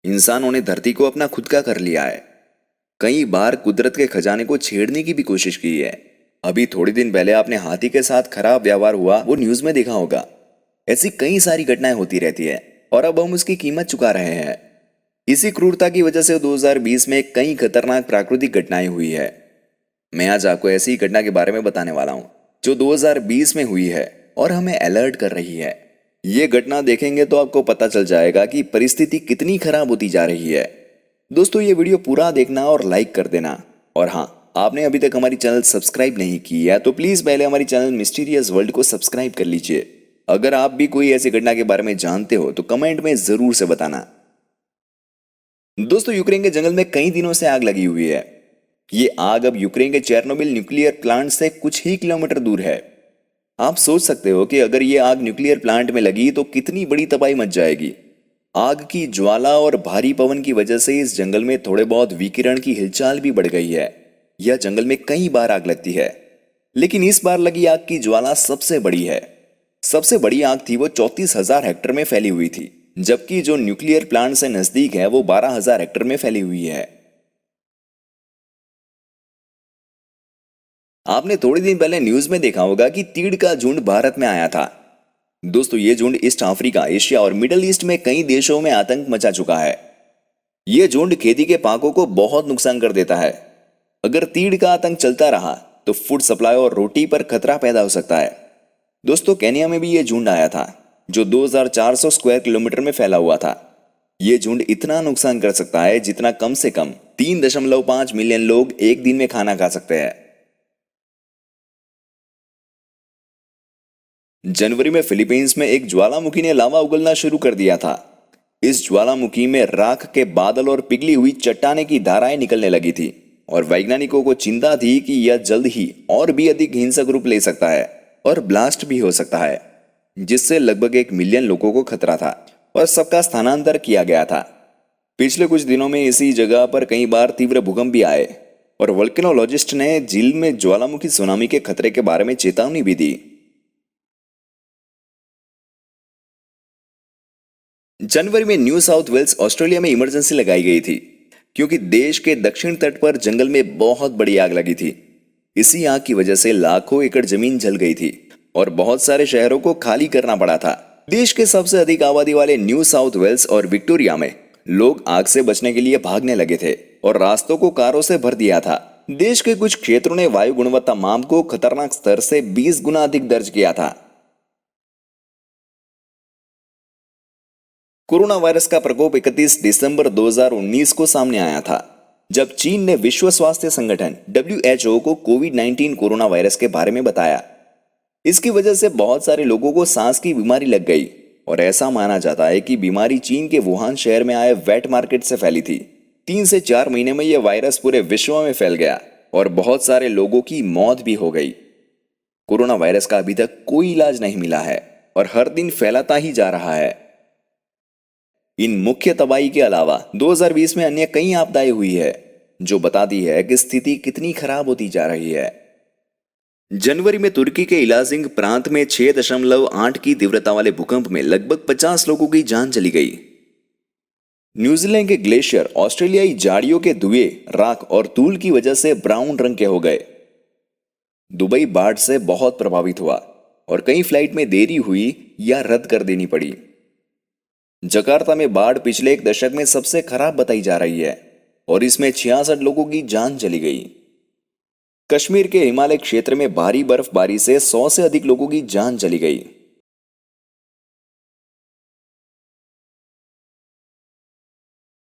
इंसानों ने धरती को अपना खुद का कर लिया है। कई बार कुदरत के खजाने को छेड़ने की भी कोशिश की है। अभी थोड़े दिन पहले आपने हाथी के साथ खराब व्यवहार हुआ वो न्यूज में देखा होगा। ऐसी कई सारी घटनाएं होती रहती है और अब हम उसकी कीमत चुका रहे हैं। इसी क्रूरता की वजह से 2020 में कई खतरनाक प्राकृतिक घटनाएं हुई है। मैं आज आपको ऐसी ही घटना के बारे में बताने वाला हूं जो 2020 में हुई है और हमें अलर्ट कर रही है। ये घटना देखेंगे तो आपको पता चल जाएगा कि परिस्थिति कितनी खराब होती जा रही है। दोस्तों, ये वीडियो पूरा देखना और लाइक कर देना। और हाँ, आपने अभी तक हमारी चैनल सब्सक्राइब नहीं की है तो प्लीज पहले हमारी चैनल मिस्टीरियस वर्ल्ड को सब्सक्राइब कर लीजिए। अगर आप भी कोई ऐसी घटना के बारे में जानते हो तो कमेंट में जरूर से बताना। दोस्तों, यूक्रेन के जंगल में कई दिनों से आग लगी हुई है। ये आग अब यूक्रेन के चेर्नोबिल न्यूक्लियर प्लांट से कुछ ही किलोमीटर दूर है। आप सोच सकते हो कि अगर ये आग न्यूक्लियर प्लांट में लगी तो कितनी बड़ी तबाही मच जाएगी। आग की ज्वाला और भारी पवन की वजह से इस जंगल में थोड़े बहुत विकिरण की हिलचाल भी बढ़ गई है। यह जंगल में कई बार आग लगती है, लेकिन इस बार लगी आग की ज्वाला सबसे बड़ी है। सबसे बड़ी आग थी वो 34,000 हेक्टेयर में फैली हुई थी, जबकि जो न्यूक्लियर प्लांट से नजदीक है वो 12,000 हेक्टेयर में फैली हुई है। आपने थोड़े दिन पहले न्यूज में देखा होगा कि तीड़ का झुंड भारत में आया था। दोस्तों, ये झुंड ईस्ट अफ्रीका, एशिया और मिडिल ईस्ट में कई देशों में आतंक मचा चुका है। ये झुंड खेती के पाकों को बहुत नुकसान कर देता है। अगर तीड़ का आतंक चलता रहा तो फूड सप्लाई और रोटी पर खतरा पैदा हो सकता है। दोस्तों, केन्या में भी ये झुंड आया था जो 2,400 स्क्वायर किलोमीटर में फैला हुआ था। ये झुंड इतना नुकसान कर सकता है जितना कम से कम 3.5 मिलियन लोग एक दिन में खाना खा सकते हैं। जनवरी में फिलीपींस में एक ज्वालामुखी ने लावा उगलना शुरू कर दिया था। इस ज्वालामुखी में राख के बादल और पिघली हुई चट्टाने की धाराएं निकलने लगी थी और वैज्ञानिकों को चिंता थी कि यह जल्द ही और भी अधिक हिंसक रूप ले सकता है और ब्लास्ट भी हो सकता है, जिससे लगभग 1 मिलियन लोगों को खतरा था और सबका स्थानांतर किया गया था। पिछले कुछ दिनों में इसी जगह पर कई बार तीव्र भूकंप भी आए और वोल्केनोलॉजिस्ट ने झील में ज्वालामुखी सुनामी के खतरे के बारे में चेतावनी भी दी। जनवरी में न्यू साउथ वेल्स, ऑस्ट्रेलिया में इमरजेंसी लगाई गई थी क्योंकि देश के दक्षिण तट पर जंगल में बहुत बड़ी आग लगी थी। इसी आग की वजह से लाखों एकड़ जमीन जल गई थी और बहुत सारे शहरों को खाली करना पड़ा था। देश के सबसे अधिक आबादी वाले न्यू साउथ वेल्स और विक्टोरिया में लोग आग से बचने के लिए भागने लगे थे और रास्तों को कारों से भर दिया था। देश के कुछ क्षेत्रों ने वायु गुणवत्ता माप को खतरनाक स्तर से 20 गुना अधिक दर्ज किया था। कोरोना वायरस का प्रकोप 31 दिसंबर 2019 को सामने आया था, जब चीन ने विश्व स्वास्थ्य संगठन WHO को कोविड-19 कोरोना वायरस के बारे में बताया। इसकी वजह से बहुत सारे लोगों को सांस की बीमारी लग गई और ऐसा माना जाता है कि बीमारी चीन के वुहान शहर में आए वेट मार्केट से फैली थी। 3 से 4 महीने में यह वायरस पूरे विश्व में फैल गया और बहुत सारे लोगों की मौत भी हो गई। कोरोना वायरस का अभी तक कोई इलाज नहीं मिला है और हर दिन फैलता ही जा रहा है। इन मुख्य तबाही के अलावा 2020 में अन्य कई आपदाएं हुई है जो बताती है कि स्थिति कितनी खराब होती जा रही है। जनवरी में तुर्की के इलाजिंग प्रांत में 6.8 की तीव्रता वाले भूकंप में लगभग 50 लोगों की जान चली गई। न्यूजीलैंड के ग्लेशियर ऑस्ट्रेलियाई झाड़ियों के धुएं, राख और धूल की वजह से ब्राउन रंग के हो गए। दुबई बाढ़ से बहुत प्रभावित हुआ और कई फ्लाइट में देरी हुई या रद्द कर देनी पड़ी। जकार्ता में बाढ़ पिछले 1 दशक में सबसे खराब बताई जा रही है और इसमें 66 लोगों की जान चली गई। कश्मीर के हिमालय क्षेत्र में भारी बर्फबारी से 100 से अधिक लोगों की जान चली गई।